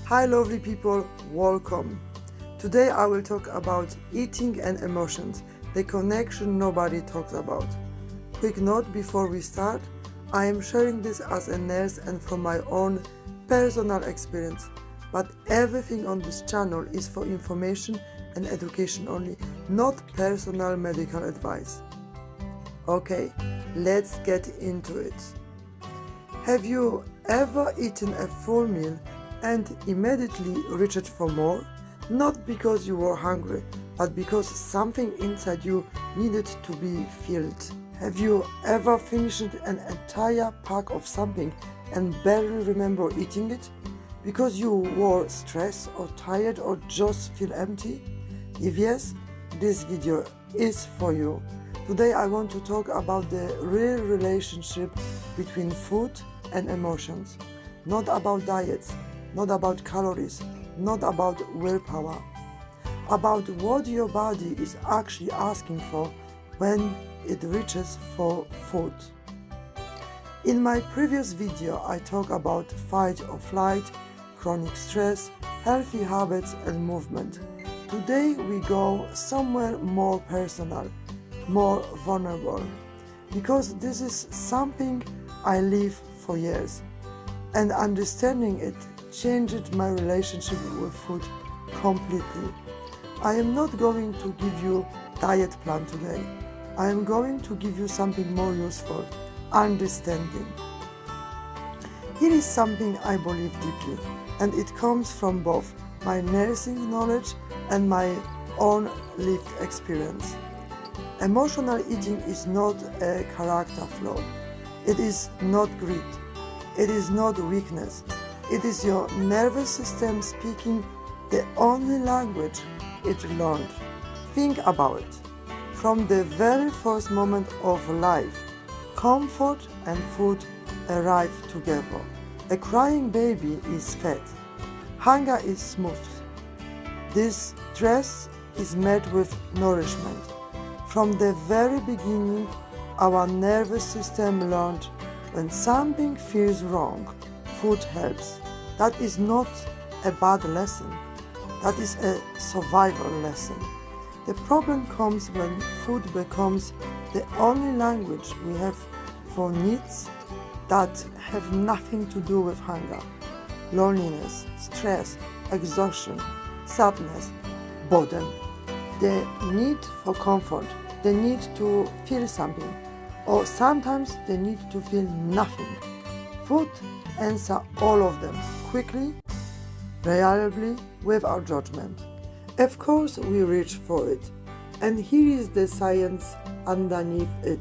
Hi lovely people, welcome. Today I will talk about eating and emotions, the connection nobody talks about. Quick note before we start, I am sharing this as a nurse and from my own personal experience, but everything on this channel is for information and education only, not personal medical advice. Okay, let's get into it. Have you ever eaten a full meal and immediately reached for more? Not because you were hungry, but because something inside you needed to be filled. Have you ever finished an entire pack of something and barely remember eating it? Because you were stressed or tired or just feel empty? If yes, this video is for you. Today I want to talk about the real relationship between food and emotions. Not about diets, not about calories, not about willpower. About what your body is actually asking for when it reaches for food. In my previous video I talked about fight or flight, chronic stress, healthy habits and movement. Today we go somewhere more personal, more vulnerable, because this is something I live for years, and understanding it changed my relationship with food completely. I am not going to give you a diet plan today. I am going to give you something more useful, understanding. Here is something I believe deeply, and it comes from both my nursing knowledge and my own lived experience. Emotional eating is not a character flaw. It is not greed. It is not weakness. It is your nervous system speaking the only language it learned. Think about it. From the very first moment of life, comfort and food arrive together. A crying baby is fed. Hunger is smoothed. Distress is met with nourishment. From the very beginning, our nervous system learned when something feels wrong, food helps. That is not a bad lesson. That is a survival lesson. The problem comes when food becomes the only language we have for needs that have nothing to do with hunger, loneliness, stress, exhaustion, sadness, boredom. The need for comfort, the need to feel something, or sometimes the need to feel nothing. Food answers all of them quickly, reliably, without judgment. Of course, we reach for it, and here is the science underneath it.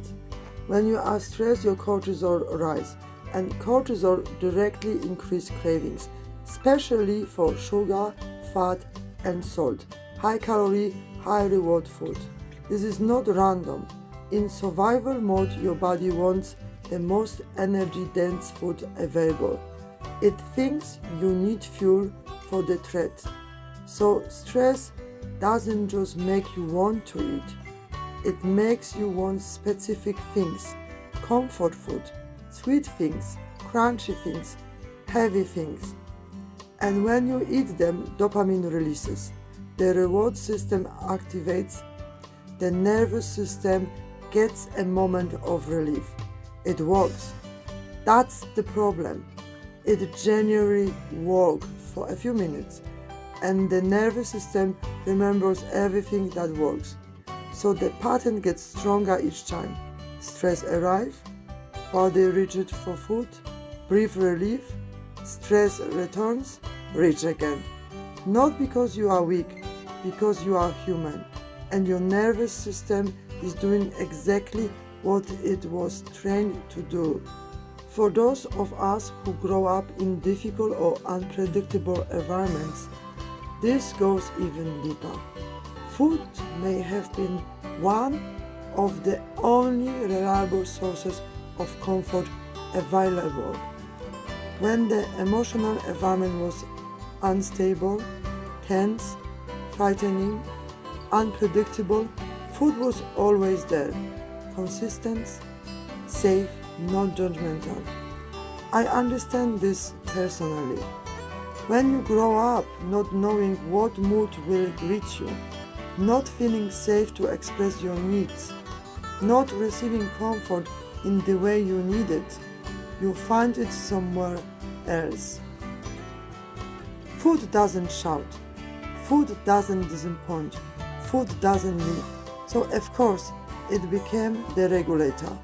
When you are stressed, your cortisol rise, and cortisol directly increases cravings, especially for sugar, fat, and salt, high calorie, high reward food. This is not random. In survival mode, your body wants the most energy-dense food available. It thinks you need fuel for the threat. So stress doesn't just make you want to eat. It makes you want specific things. Comfort food, sweet things, crunchy things, heavy things. And when you eat them, dopamine releases. The reward system activates. The nervous system gets a moment of relief. It works. That's the problem. It genuinely works for a few minutes, and the nervous system remembers everything that works. So the pattern gets stronger each time. Stress arrives, body reaches for food, brief relief, stress returns, reach again. Not because you are weak, because you are human, and your nervous system is doing exactly what it was trained to do. For those of us who grow up in difficult or unpredictable environments, this goes even deeper. Food may have been one of the only reliable sources of comfort available. When the emotional environment was unstable, tense, frightening, unpredictable, food was always there, consistent, safe, non-judgmental. I understand this personally. When you grow up not knowing what mood will greet you, not feeling safe to express your needs, not receiving comfort in the way you need it, you find it somewhere else. Food doesn't shout. Food doesn't disappoint. Food doesn't leave. So of course, it became the regulator.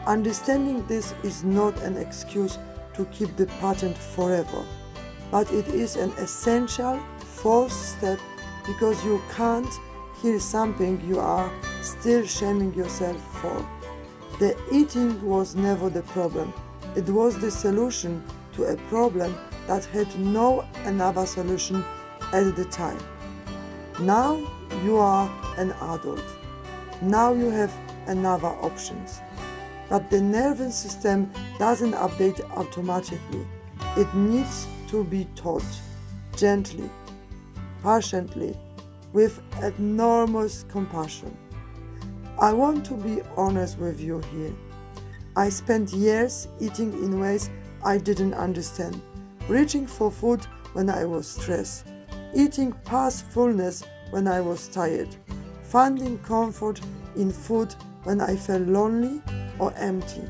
Understanding this is not an excuse to keep the pattern forever, but it is an essential fourth step because you can't heal something you are still shaming yourself for. The eating was never the problem. It was the solution to a problem that had no another solution at the time. Now you are an adult. Now you have another options. But the nervous system doesn't update automatically. It needs to be taught, gently, patiently, with enormous compassion. I want to be honest with you here. I spent years eating in ways I didn't understand, reaching for food when I was stressed, eating past fullness when I was tired, finding comfort in food when I felt lonely or empty.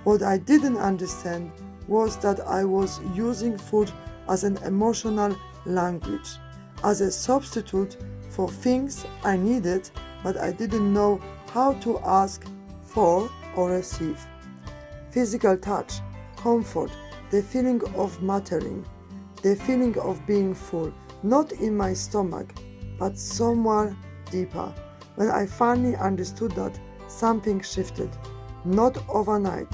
What I didn't understand was that I was using food as an emotional language, as a substitute for things I needed but I didn't know how to ask for or receive. Physical touch, comfort, the feeling of mattering, the feeling of being full, not in my stomach, but somewhere deeper. When I finally understood that, something shifted. Not overnight,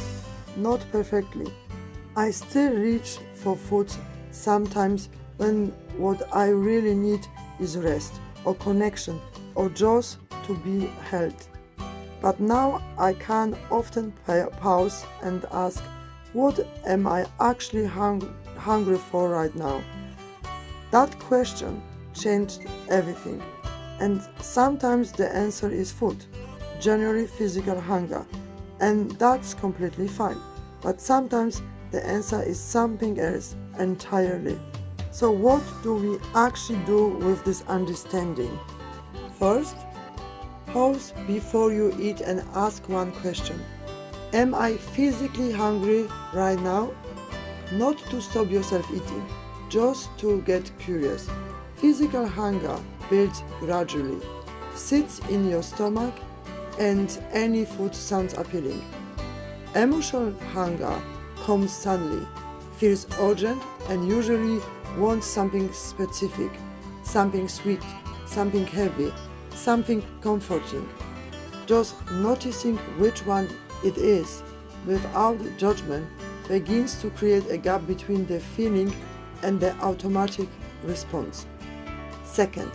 not perfectly. I still reach for food sometimes when what I really need is rest or connection or just to be held. But now I can often pause and ask, what am I actually hungry for right now? That question changed everything. And sometimes the answer is food, generally physical hunger, and that's completely fine. But sometimes the answer is something else entirely. So what do we actually do with this understanding? First, pause before you eat and ask one question. Am I physically hungry right now? Not to stop yourself eating, just to get curious. Physical hunger builds gradually, sits in your stomach, and any food sounds appealing. Emotional hunger comes suddenly, feels urgent, and usually wants something specific, something sweet, something heavy, something comforting. Just noticing which one it is without judgment begins to create a gap between the feeling and the automatic response. Second,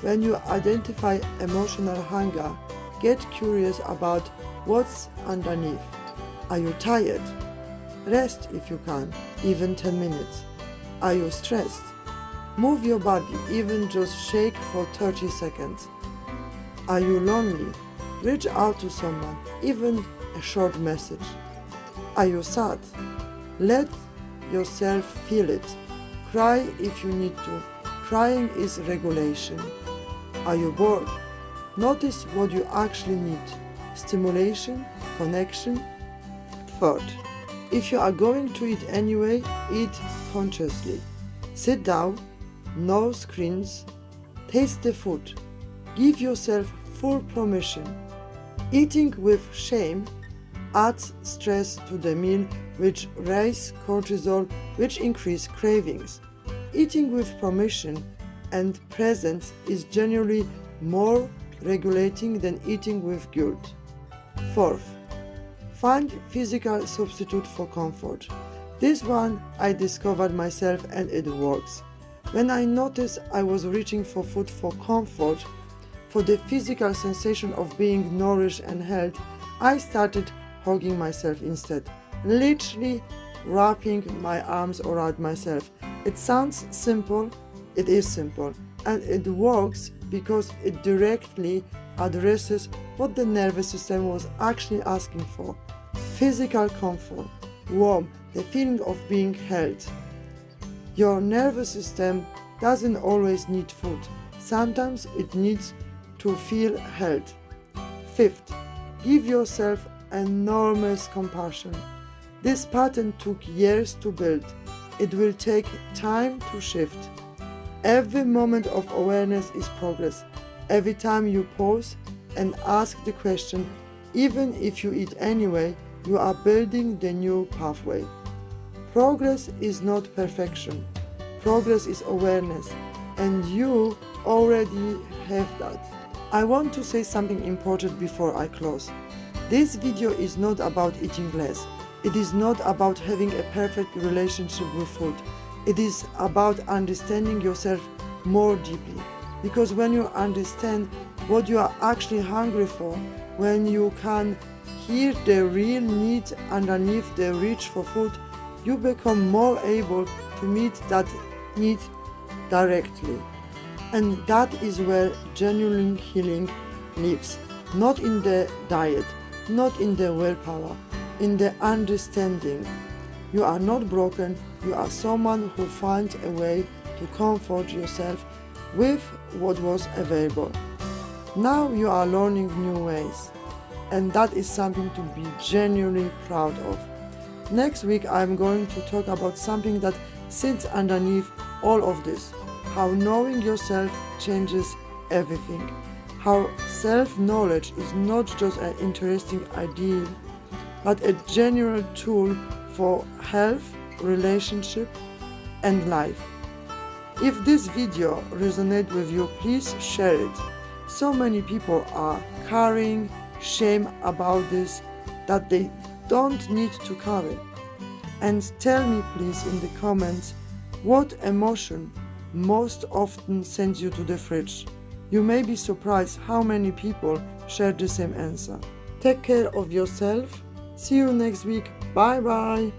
when you identify emotional hunger, get curious about what's underneath. Are you tired? Rest if you can, even 10 minutes. Are you stressed? Move your body, even just shake for 30 seconds. Are you lonely? Reach out to someone, even a short message. Are you sad? Let yourself feel it. Cry if you need to. Crying is regulation. Are you bored? Notice what you actually need. Stimulation, connection. Third, if you are going to eat anyway, eat consciously. Sit down, no screens, taste the food. Give yourself full permission. Eating with shame adds stress to the meal, which raises cortisol, which increase cravings. Eating with permission and presence is generally more regulating than eating with guilt. Fourth, find physical substitute for comfort. This one I discovered myself and it works. When I noticed I was reaching for food for comfort, for the physical sensation of being nourished and held, I started hugging myself instead, literally wrapping my arms around myself. It sounds simple, it is simple, and it works because it directly addresses what the nervous system was actually asking for. Physical comfort, warmth, the feeling of being held. Your nervous system doesn't always need food. Sometimes it needs to feel held. Fifth, give yourself enormous compassion. This pattern took years to build. It will take time to shift. Every moment of awareness is progress. Every time you pause and ask the question, even if you eat anyway, you are building the new pathway. Progress is not perfection. Progress is awareness, and you already have that. I want to say something important before I close. This video is not about eating less. It is not about having a perfect relationship with food. It is about understanding yourself more deeply. Because when you understand what you are actually hungry for, when you can hear the real need underneath the reach for food, you become more able to meet that need directly. And that is where genuine healing lives. Not in the diet, not in the willpower, in the understanding. You are not broken, you are someone who finds a way to comfort yourself with what was available. Now you are learning new ways, and that is something to be genuinely proud of. Next week I'm going to talk about something that sits underneath all of this. How knowing yourself changes everything. How self-knowledge is not just an interesting idea, but a general tool for health, relationship, and life. If this video resonates with you, please share it. So many people are carrying shame about this that they don't need to carry. And tell me please in the comments what emotion most often sends you to the fridge. You may be surprised how many people share the same answer. Take care of yourself. See you next week. Bye bye.